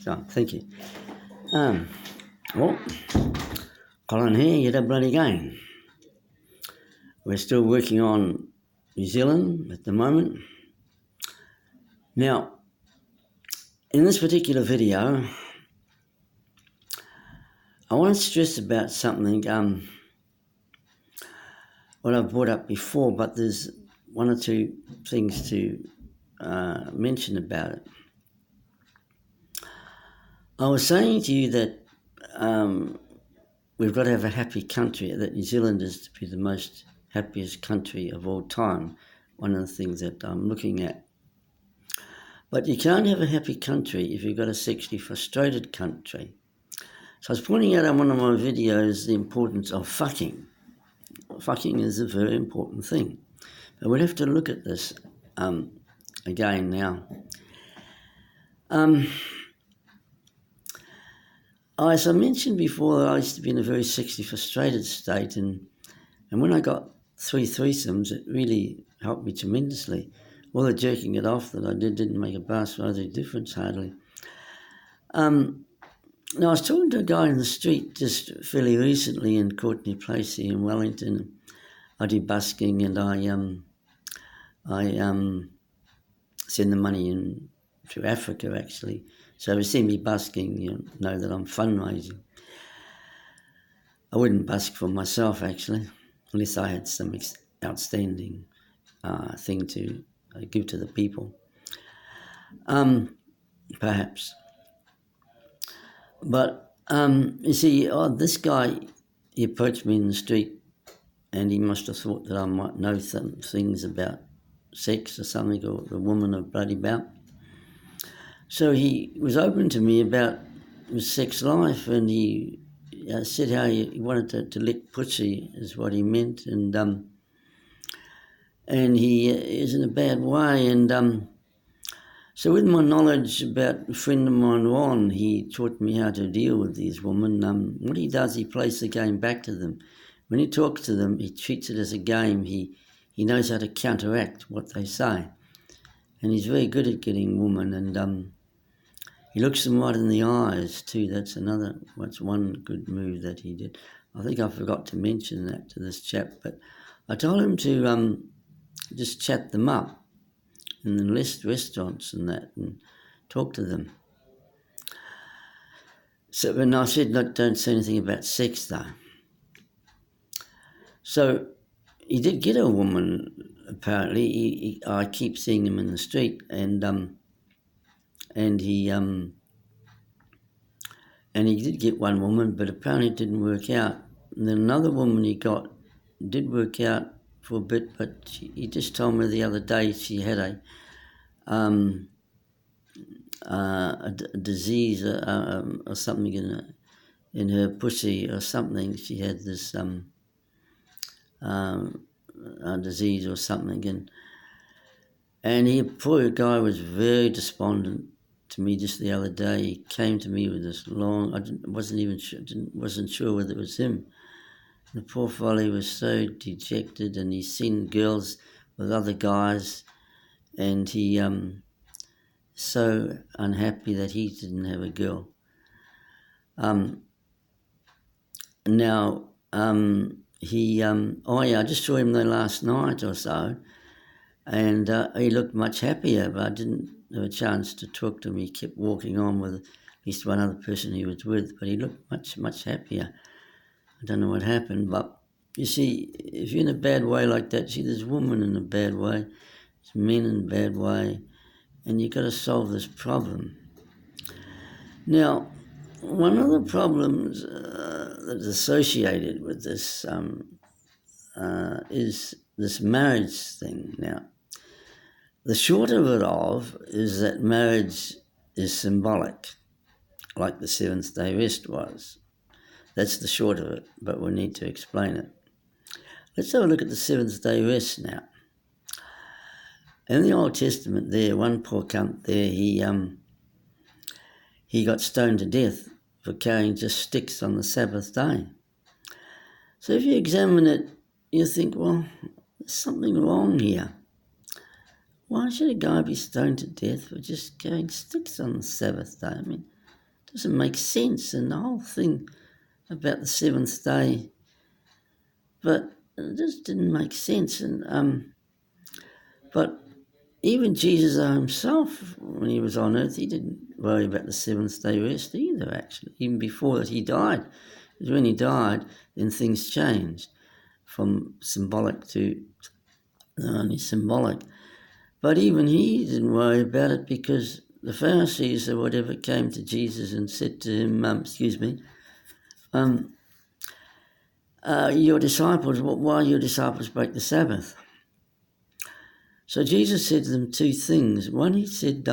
So, thank you. Well, Colin here, yet a bloody game. We're still working on New Zealand at the moment. Now, in this particular video, I want to stress about something, what I've brought up before, but there's one or two things to mention about it. I was saying to you that we've got to have a happy country, that New Zealand is to be the most happiest country of all time, one of the things that I'm looking at. But you can't have a happy country if you've got a sexually frustrated country. So I was pointing out in one of my videos the importance of fucking. Fucking is a very important thing. But we'll have to look at this again now. As I mentioned before, I used to be in a very sexually frustrated state, and when I got 3 threesomes, it really helped me tremendously. All the jerking it off that I did didn't make a bastard of difference, hardly. Now, I was talking to a guy in the street just fairly recently in Courtenay Place here in Wellington. I do busking, and I send the money to Africa, actually. So if you see me busking, you know that I'm fundraising. I wouldn't busk for myself, actually, unless I had some outstanding thing to give to the people. Perhaps. But, you see, this guy, he approached me in the street, and he must have thought that I might know some things about sex or something, or the woman of bloody about. So he was open to me about his sex life, and he said how he wanted to lick pussy is what he meant, and he is in a bad way, and so with my knowledge about a friend of mine, Ron, he taught me how to deal with these women. What he does, he plays the game back to them. When he talks to them, he treats it as a game. He knows how to counteract what they say, and he's very good at getting women, and he looks them right in the eyes too. That's one good move that he did. I think I forgot to mention that to this chap, but I told him to just chat them up in the restaurants and that, and talk to them. So when I said, don't say anything about sex though. So he did get a woman, apparently. I keep seeing him in the street, and he did get one woman, but apparently it didn't work out. And then another woman he got did work out for a bit, but he just told me the other day she had a disease or something in her pussy or something. She had this disease or something, and he, poor guy, was very despondent to me just the other day. He came to me with this long, wasn't sure whether it was him. The poor fellow was so dejected, and he's seen girls with other guys, and he so unhappy that he didn't have a girl. I just saw him there last night or so, and he looked much happier, but I didn't have a chance to talk to him. He kept walking on with at least one other person he was with, but he looked much, much happier. I don't know what happened, but you see, if you're in a bad way like that, see, there's women in a bad way, there's men in a bad way, and you've got to solve this problem. Now, one of the problems that's associated with this is this marriage thing. Now, the short of it is that marriage is symbolic, like the Seventh-day Rest was. That's the short of it, but we need to explain it. Let's have a look at the Seventh-day Rest now. In the Old Testament there, one poor cunt there, he got stoned to death for carrying just sticks on the Sabbath day. So if you examine it, you think, well, there's something wrong here. Why should a guy be stoned to death for just carrying sticks on the Sabbath day? I mean, doesn't make sense, and the whole thing about the seventh day, but it just didn't make sense. And but even Jesus himself, when he was on earth, he didn't worry about the seventh day rest either, actually. Even before that he died. Because when he died, then things changed from symbolic to only symbolic. But even he didn't worry about it, because the Pharisees or whatever came to Jesus and said to him, your disciples, why your disciples break the Sabbath? So Jesus said to them two things. One, he said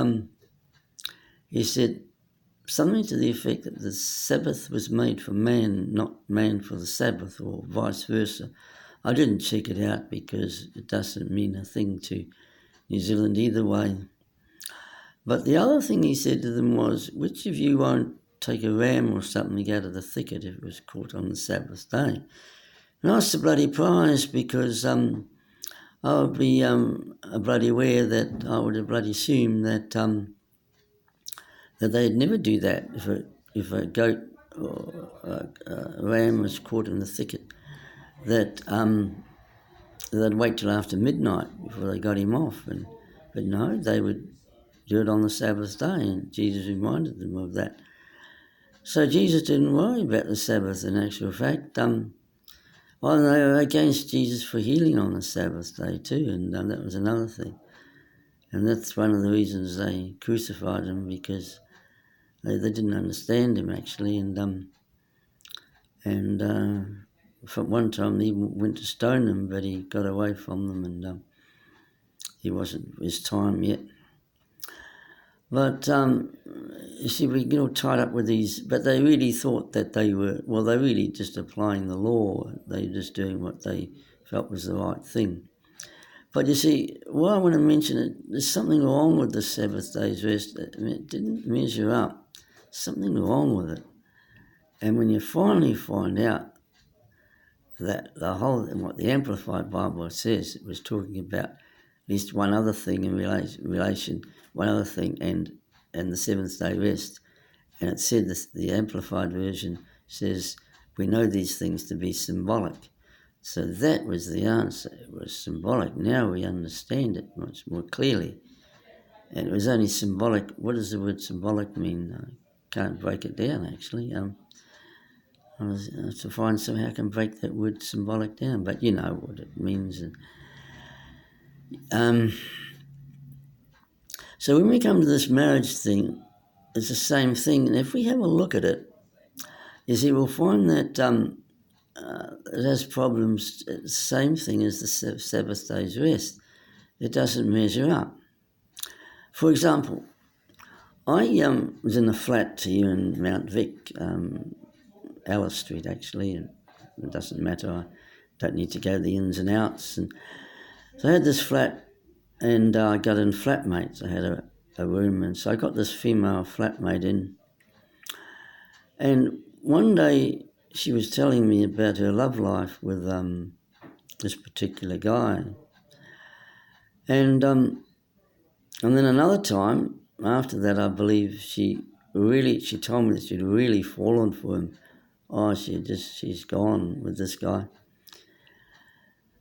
something to the effect that the Sabbath was made for man, not man for the Sabbath, or vice versa. I didn't check it out because it doesn't mean a thing to New Zealand either way. But the other thing he said to them was, which of you won't take a ram or something out of the thicket if it was caught on the Sabbath day? And I was a bloody prize, because I would be bloody aware that I would have bloody assumed that they'd never do that if a goat or a ram was caught in the thicket, that they'd wait till after midnight before they got him off. But no, they would do it on the Sabbath day, and Jesus reminded them of that. So Jesus didn't worry about the Sabbath, in actual fact. They were against Jesus for healing on the Sabbath day too, and that was another thing. And that's one of the reasons they crucified him, because they didn't understand him, actually. And for one time they even went to stone him, but he got away from them, and he wasn't his time yet. But you see, we get all tied up with these, but they really thought that they were really just applying the law. They were just doing what they felt was the right thing. But you see, why I want to mention it, there's something wrong with the Sabbath day's rest. I mean, it didn't measure up. Something wrong with it. And when you finally find out that what the Amplified Bible says, it was talking about at least one other thing in relation, one other thing, and the seventh day rest. And it said this, the Amplified version says, we know these things to be symbolic. So that was the answer. It was symbolic. Now we understand it much more clearly. And it was only symbolic. What does the word symbolic mean? I can't break it down, actually. I was to find somehow I can break that word symbolic down, but you know what it means. So when we come to this marriage thing, it's the same thing. And if we have a look at it, you see, we'll find that it has problems. It's the same thing as the Sabbath day's rest. It doesn't measure up. For example, I was in a flat here in Mount Vic, Alice Street, actually. And it doesn't matter. I don't need to go the ins and outs. And so I had this flat, and I got in flatmates. I had a room, and so I got this female flatmate in. And one day she was telling me about her love life with this particular guy. And then another time, after that, I believe she told me that she'd really fallen for him. Oh, she's gone with this guy.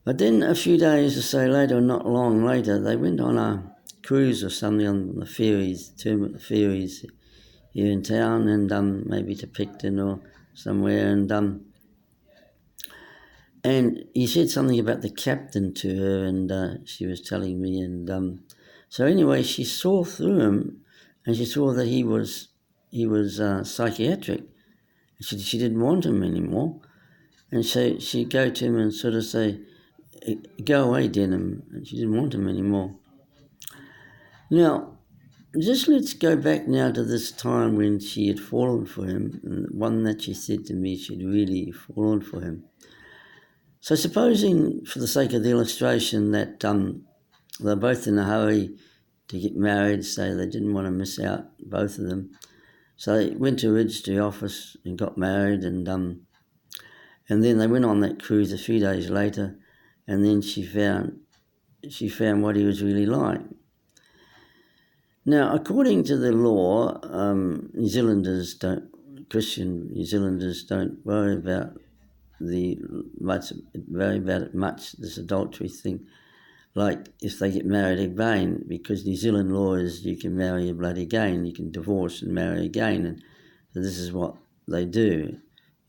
But then a few days or so later, not long later, they went on a cruise or something on the ferries, the ferries here in town, and maybe to Picton or somewhere. And he said something about the captain to her, and she was telling me. And so anyway, she saw through him, and she saw that he was psychiatric. She didn't want him anymore, and so she'd go to him and sort of say, "Go away, Denham," and she didn't want him anymore. Now, just let's go back now to this time when she had fallen for him, and one that she said to me she'd really fallen for him. So supposing, for the sake of the illustration, that they're both in a hurry to get married, so they didn't want to miss out, both of them. So they went to a registry office and got married, and then they went on that cruise a few days later, and then she found what he was really like. Now, according to the law, Christian New Zealanders don't worry about this adultery thing. Like if they get married again, because New Zealand law is you can marry a bloody again, you can divorce and marry again, and so this is what they do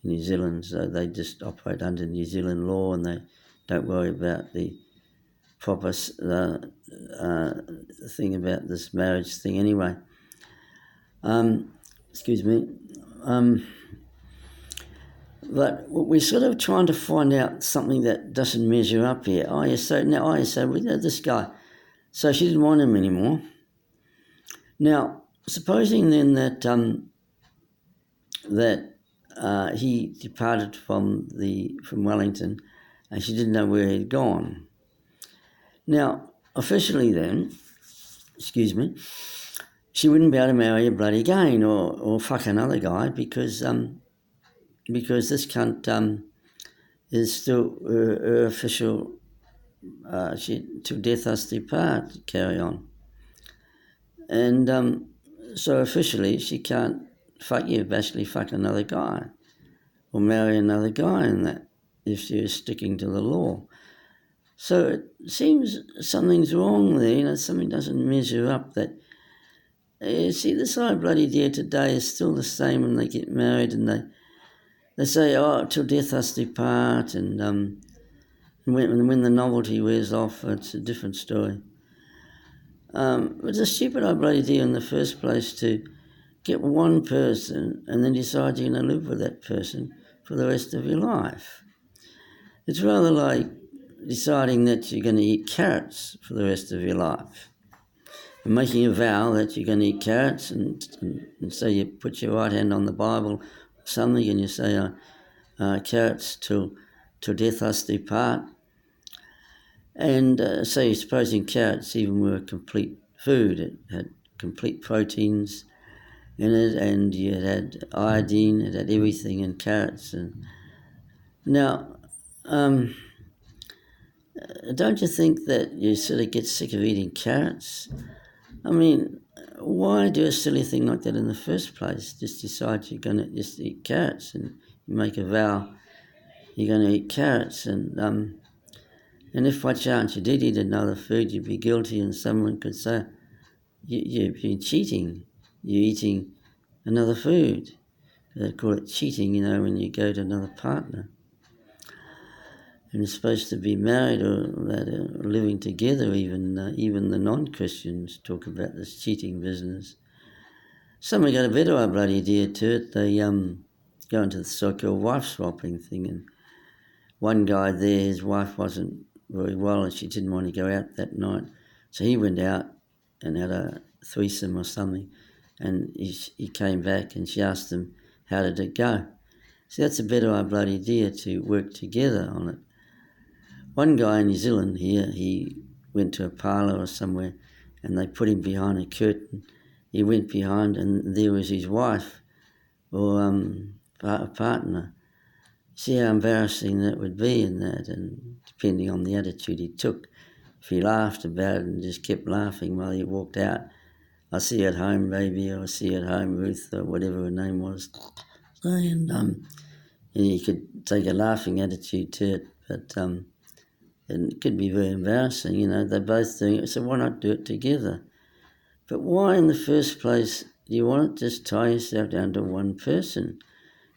in New Zealand. So they just operate under New Zealand law, and they don't worry about the proper thing about this marriage thing anyway. Excuse me. But we're sort of trying to find out something that doesn't measure up here. We know this guy. So she didn't want him anymore. Now, supposing then that he departed from Wellington, and she didn't know where he'd gone. Now, officially then, she wouldn't be able to marry a bloody again or fuck another guy because this cunt is still her official, till death us do part, carry on. And so officially she can't basically fuck another guy or marry another guy in that if she is sticking to the law. So it seems something's wrong there, something doesn't measure up that. See, this old bloody dear today is still the same when they get married and they say, till death us do part, and when the novelty wears off, it's a different story. It's a stupid old bloody deal in the first place to get one person and then decide you're going to live with that person for the rest of your life. It's rather like deciding that you're going to eat carrots for the rest of your life. And making a vow that you're going to eat carrots, and so you put your right hand on the Bible or something and you say, carrots till death us do part. And so you're supposing carrots even were complete food. It had complete proteins in it, and you had iodine, it had everything in carrots. And now, don't you think that you sort of get sick of eating carrots? I mean, why do a silly thing like that in the first place? Just decide you're going to just eat carrots, and you make a vow you're going to eat carrots, and if by chance you did eat another food, you'd be guilty, and someone could say, you've been cheating, you're eating another food. They call it cheating, when you go to another partner. And you're supposed to be married or living together, even the non-Christians talk about this cheating business. Some have got a better bloody idea to it. They go into the so-called wife-swapping thing, and one guy there, his wife wasn't very well and she didn't want to go out that night, so he went out and had a threesome or something, and he came back and she asked him, how did it go? So that's a better bloody idea, to work together on it. One guy in New Zealand here, he went to a parlour or somewhere and they put him behind a curtain. He went behind and there was his wife or partner. See how embarrassing that would be in that, and depending on the attitude he took. If he laughed about it and just kept laughing while he walked out, I'll see you at home, baby, or I'll see you at home, Ruth, or whatever her name was. And he could take a laughing attitude to it, but and it could be very embarrassing, they're both doing it, so why not do it together? But why in the first place do you want to just tie yourself down to one person?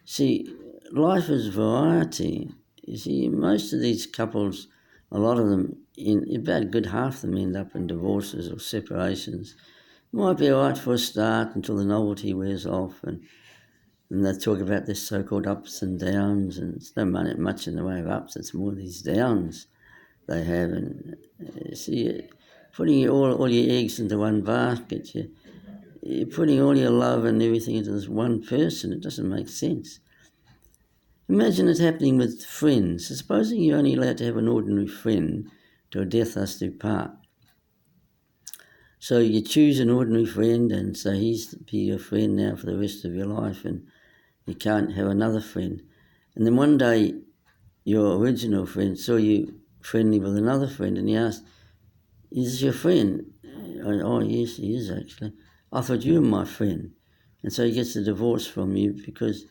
See, life is variety. You see, most of these couples, a lot of them, about a good half of them end up in divorces or separations. It might be all right for a start until the novelty wears off, and they talk about this so-called ups and downs, and it's not much in the way of ups, it's more these downs they have. And see, putting all your eggs into one basket, you're putting all your love and everything into this one person. It doesn't make sense. Imagine it happening with friends. Supposing you're only allowed to have an ordinary friend till death us do part. So you choose an ordinary friend, and so he's to be your friend now for the rest of your life, and you can't have another friend. And then one day your original friend saw you friendly with another friend, and he asked, is this your friend? Oh, yes, he is actually. I thought you were my friend. And so he gets a divorce from you because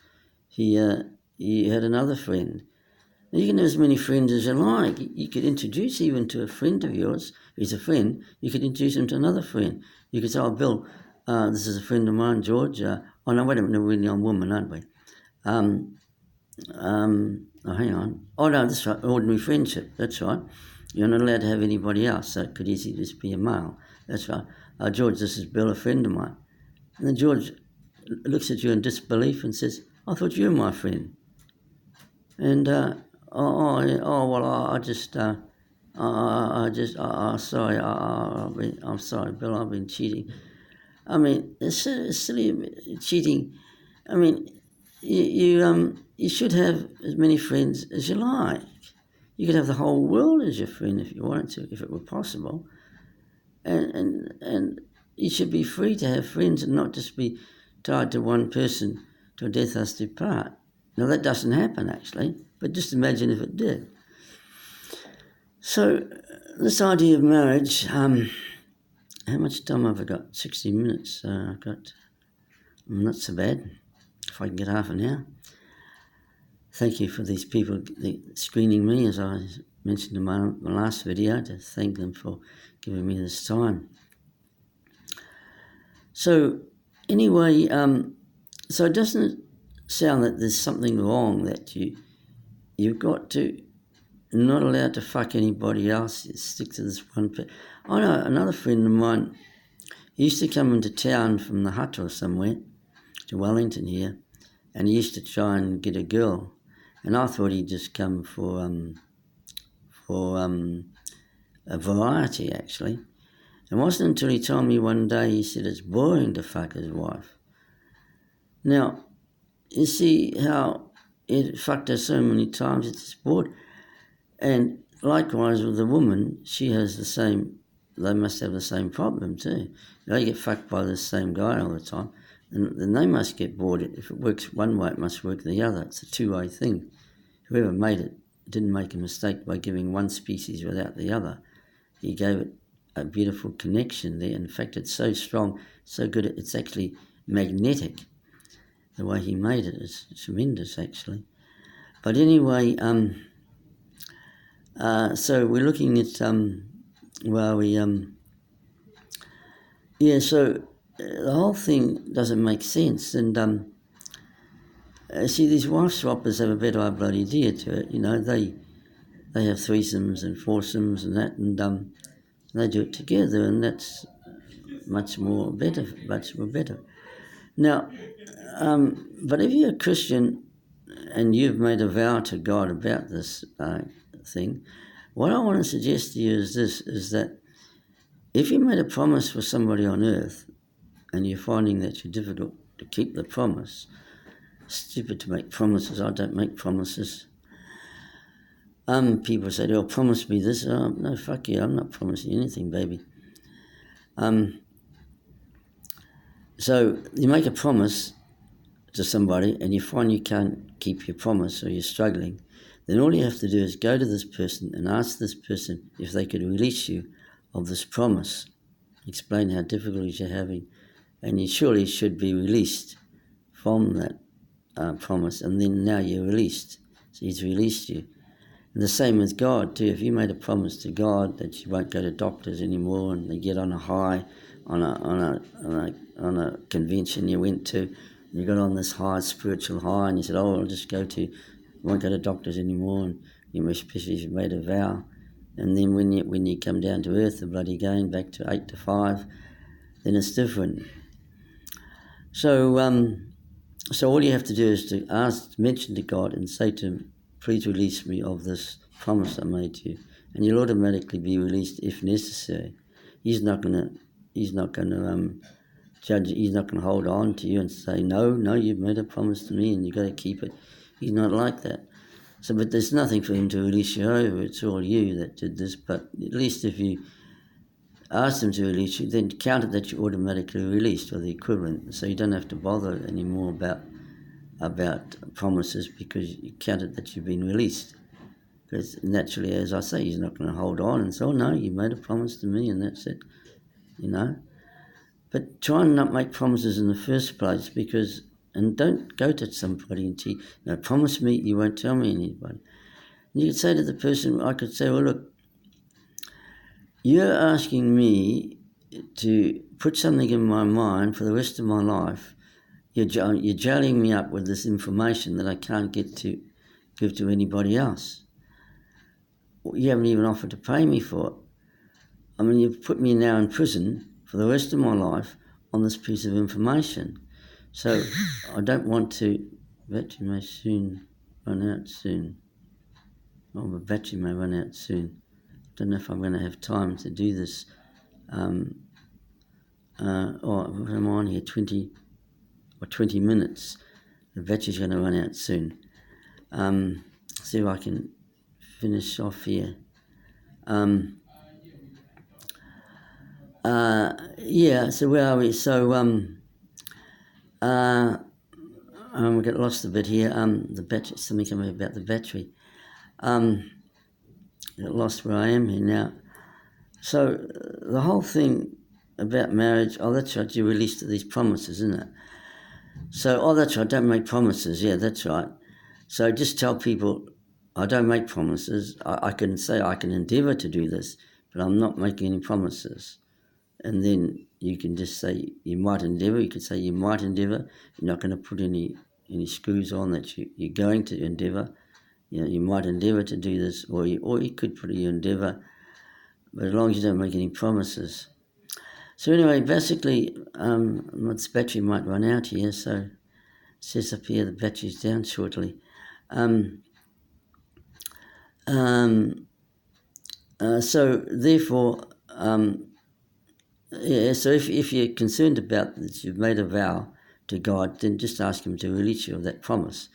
he had another friend. Now, you can have as many friends as you like. You could introduce even to a friend of yours who's a friend. You could introduce him to another friend. You could say, oh, Bill, this is a friend of mine, George. Oh, no, wait a minute, we're on woman, aren't we? Oh, hang on. Oh, no, that's right, ordinary friendship, that's right. You're not allowed to have anybody else, so it could easily just be a male. That's right. George, this is Bill, a friend of mine. And then George looks at you in disbelief and says, I thought you were my friend. And, well, sorry, I'm sorry, Bill, I've been cheating. I mean, it's silly cheating. I mean, you should have as many friends as you like. You could have the whole world as your friend if you wanted to, if it were possible. And you should be free to have friends and not just be tied to one person till death us do part. Now that doesn't happen actually, but just imagine if it did. So this idea of marriage, how much time have I got? 60 minutes. I've got, not so bad. If I can get half an hour. Thank you for these people screening me, as I mentioned in my last video, to thank them for giving me this time. So anyway, so it doesn't sound that there's something wrong, that you've got to not allowed to fuck anybody else. You stick to this one person. I know another friend of mine. He used to come into town from the hut or somewhere to Wellington here, and he used to try and get a girl. And I thought he'd just come for a variety, actually. It wasn't until he told me one day, he said it's boring to fuck his wife. Now, you see how it fucked her so many times, it's bored. And likewise with the woman, she has the same, they must have the same problem too. They get fucked by the same guy all the time, and then they must get bored. If it works one way, it must work the other. It's a two-way thing. Whoever made it didn't make a mistake by giving one species without the other. He gave it a beautiful connection there. In fact, it's so strong, so good, it's actually magnetic. The way he made it is tremendous, actually. But anyway, so we're looking at, so the whole thing doesn't make sense. And see, these wife swappers have a better bloody idea to it. You know, they have threesomes and foursomes and that, and they do it together, and that's much more better. Now, but if you're a Christian and you've made a vow to God about this thing, what I want to suggest to you is this, is that if you made a promise for somebody on earth and you're finding that you're difficult to keep the promise, stupid to make promises, I don't make promises. People say, oh, promise me this. Oh, no, fuck you, I'm not promising anything, baby. So you make a promise to somebody and you find you can't keep your promise or you're struggling, then all you have to do is go to this person and ask this person if they could release you of this promise. Explain how difficulties you're having, and you surely should be released from that promise, and then now you're released. So he's released you. And the same with God too. If you made a promise to God that you won't go to doctors anymore, and they get on a high, on a convention you went to, and you got on this high, spiritual high, and you said, oh, I'll just won't go to doctors anymore, and you especially if you made a vow, and then when you come down to earth, the bloody going back to 8 to 5, then it's different. So all you have to do is to mention to God and say to him, please release me of this promise I made to you, and you'll automatically be released if necessary. He's not going to judge. He's not going to hold on to you and say, no, you've made a promise to me and you've got to keep it. He's not like that. So, but there's nothing for him to release you over. It's all you that did this. But at least if you ask him to release you, then count it that you're automatically released, or the equivalent. So you don't have to bother anymore about promises, because you count it that you've been released. Because naturally, as I say, he's not going to hold on and say, oh no, you made a promise to me and that's it. you know. But try and not make promises in the first place, and don't go to somebody and say, promise me you won't tell me anybody. And you could say to the person, I could say, well, look, you're asking me to put something in my mind for the rest of my life. You're jailing me up with this information that I can't get to give to anybody else. You haven't even offered to pay me for it. I mean, you've put me now in prison for the rest of my life on this piece of information. So I don't want to. Battery may soon run out soon. Oh, the battery may run out soon. Don't know if I'm going to have time to do this. What am I on here? 20 minutes. The battery's going to run out soon. See if I can finish off here. So where are we? So, we got lost a bit here. The battery, something coming about the battery. Got lost where I am here now. So, the whole thing about marriage, that's right, you released these promises, isn't it? So, that's right, don't make promises. Yeah, that's right. So, just tell people, I don't make promises. I can say I can endeavour to do this, but I'm not making any promises. And then you can just say you might endeavour. You could say you might endeavour. You're not going to put any screws on that you're going to endeavour. You might endeavour to do this, or you could put your endeavour, but as long as you don't make any promises. So anyway, basically, this battery might run out here, so it says up here the battery's down shortly. So therefore, so if you're concerned about this, you've made a vow to God, then just ask Him to release you of that promise,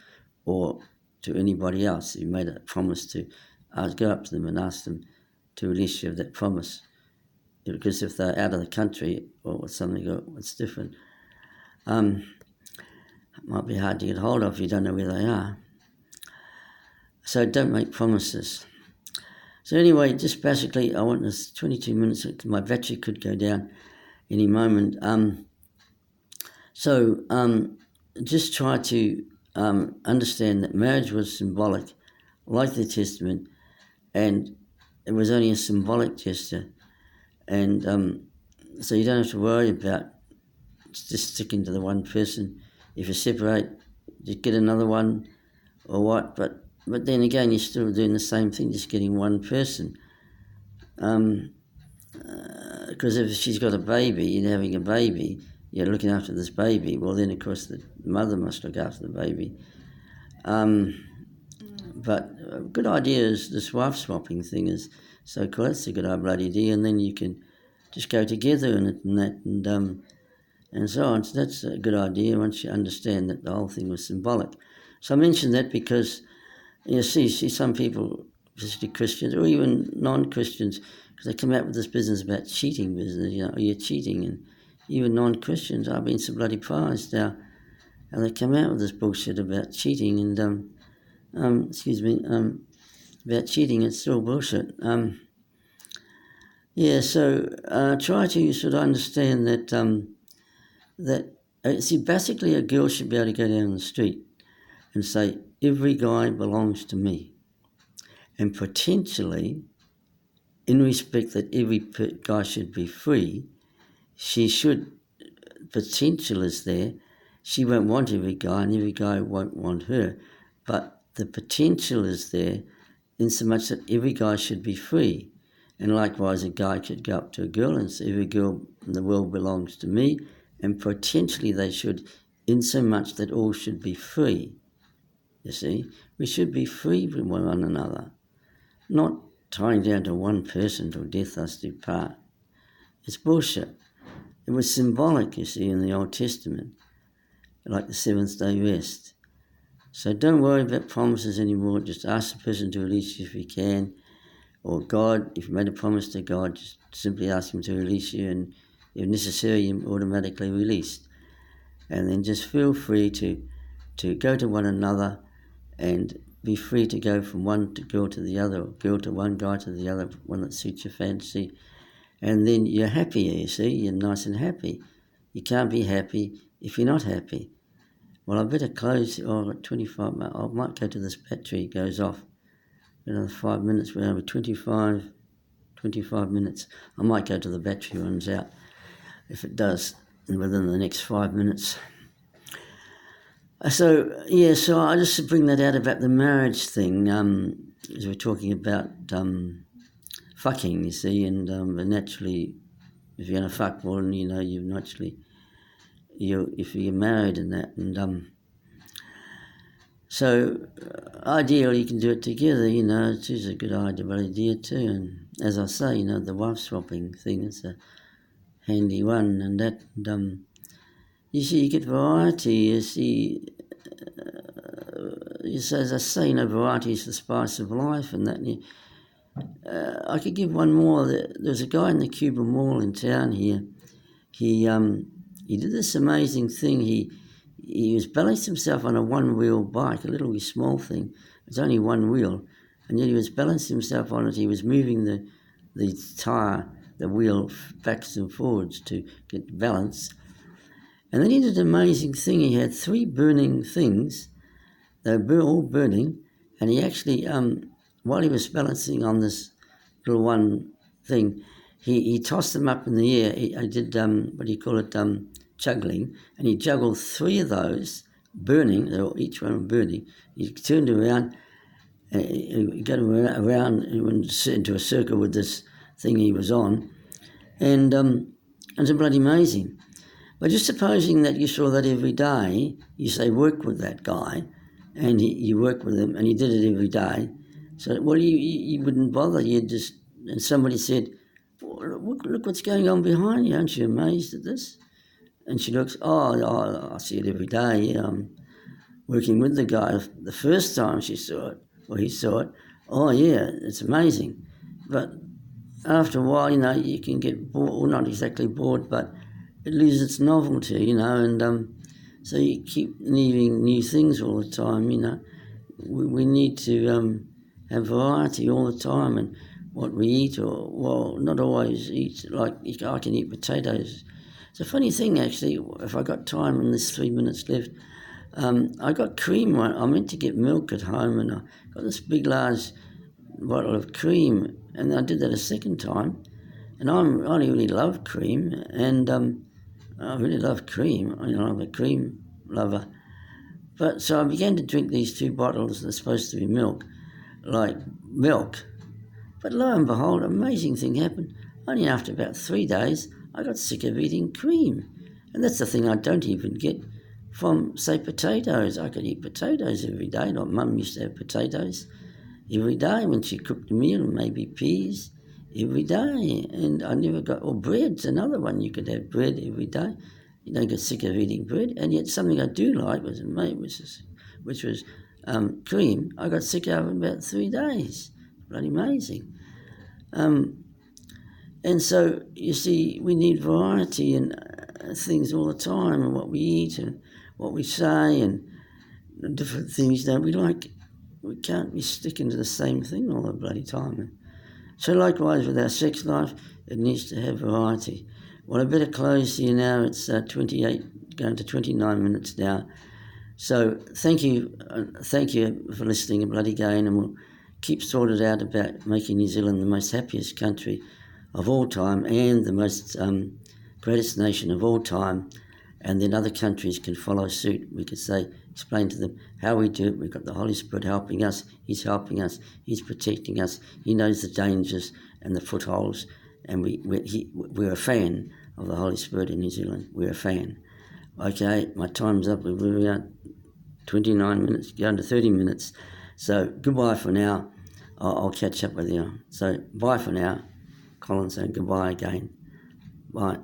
or to anybody else. You made a promise to go up to them and ask them to release you of that promise. Because if they're out of the country or something, it's different. It might be hard to get hold of if you don't know where they are. So don't make promises. So anyway, just basically, I want this 22 minutes. My battery could go down any moment. Just try to understand that marriage was symbolic, like the Testament, and it was only a symbolic gesture. And so you don't have to worry about just sticking to the one person. If you separate, you get another one or what, but then again, you're still doing the same thing, just getting one person. Because if she's got a baby and having a baby, you're looking after this baby, well then of course the mother must look after the baby. But a good idea is this wife swapping thing is so cool. That's a good bloody idea, and then you can just go together and so on. So that's a good idea once you understand that the whole thing was symbolic. So I mentioned that because you see some people, especially Christians or even non-Christians, because they come out with this business about cheating business, you're cheating, and even non-Christians, I've been so bloody surprised how they come out with this bullshit about cheating and, about cheating, it's still bullshit. So try to sort of understand that, basically a girl should be able to go down the street and say, every guy belongs to me. And potentially, in respect that every guy should be free, she should, potential is there, she won't want every guy and every guy won't want her, but the potential is there in so much that every guy should be free. And likewise, a guy could go up to a girl and say, every girl in the world belongs to me, and potentially they should, in so much that all should be free. You see, we should be free from one another, not tying down to one person till death us do part. It's bullshit. It was symbolic, you see, in the Old Testament, like the seventh day rest. So don't worry about promises anymore. Just ask the person to release you if you can, or God, if you made a promise to God, just simply ask Him to release you, and if necessary, you're automatically released. And then just feel free to go to one another and be free to go from one girl to the other, or girl to one, guy to the other, one that suits your fancy. and then you're happier, you see, you're nice and happy. You can't be happy if you're not happy. Well, I better close. I've got 25 minutes. I might go to this battery. It goes off. Another 5 minutes. We're over 25 minutes. I might go to the battery runs out. If it does, within the next 5 minutes. So I just bring that out about the marriage thing, as we're talking about fucking, you see, and naturally, if you're going to fuck, well, you naturally, if you're married and that, and so ideally you can do it together, it is a good idea too, and as I say, the wife swapping thing is a handy one, and that, you see, you get variety, you see, as I say, variety is the spice of life, and that. I could give one more. There's a guy in the Cuba Mall in town here. He did this amazing thing. He was balancing himself on a one-wheel bike, a little small thing. It's only one wheel, and yet he was balancing himself on it. He was moving the tire, the wheel backwards and forwards to get balance. And then he did an amazing thing. He had 3 burning things. They were all burning, and he actually, while he was balancing on this little one thing, he tossed them up in the air. He did, what do you call it, juggling, and he juggled 3 of those, burning, each one burning. He turned around, he got around, he went into a circle with this thing he was on, and it's bloody amazing. But just supposing that you saw that every day, you say work with that guy, and you work with him, and he did it every day. So, well, you wouldn't bother. You'd just, and somebody said, look what's going on behind you. Aren't you amazed at this? And she looks, I see it every day. Yeah, I'm working with the guy. The first time she saw it, or he saw it, oh yeah, it's amazing. But after a while, you can get bored, well, not exactly bored, but it loses its novelty, and so you keep needing new things all the time, We need to have variety all the time, and what we eat, or, well, not always eat, like I can eat potatoes. It's a funny thing, actually, if I got time in this 3 minutes left, I got cream. I meant to get milk at home, and I got this big, large bottle of cream, and I did that a second time, and I really love cream, and I really love cream. I'm a cream lover. But so I began to drink these 2 bottles that are supposed to be milk. But lo and behold, an amazing thing happened. Only after about 3 days, I got sick of eating cream. And that's the thing I don't even get from, say, potatoes. I could eat potatoes every day. Like Mum used to have potatoes every day when she cooked a meal, and maybe peas every day. And I never got, or bread's another one. You could have bread every day. You don't get sick of eating bread. And yet something I do like which was cream. I got sick of it in about 3 days. Bloody amazing. And so, you see, we need variety and things all the time, and what we eat and what we say and different things that we like. We can't be sticking to the same thing all the bloody time. So likewise with our sex life, it needs to have variety. Well, I better close here now. It's 28, going to 29 minutes now. So thank you for listening, bloody again, and we'll keep sorted out about making New Zealand the most happiest country of all time and the most greatest nation of all time, and then other countries can follow suit. We could say, explain to them how we do it. We've got the Holy Spirit helping us. He's helping us. He's protecting us. He knows the dangers and the footholds, and we're a fan of the Holy Spirit in New Zealand. We're a fan. Okay, my time's up. We're about 29 minutes, going to 30 minutes. So goodbye for now. I'll catch up with you. So bye for now. Colin saying goodbye again. Bye.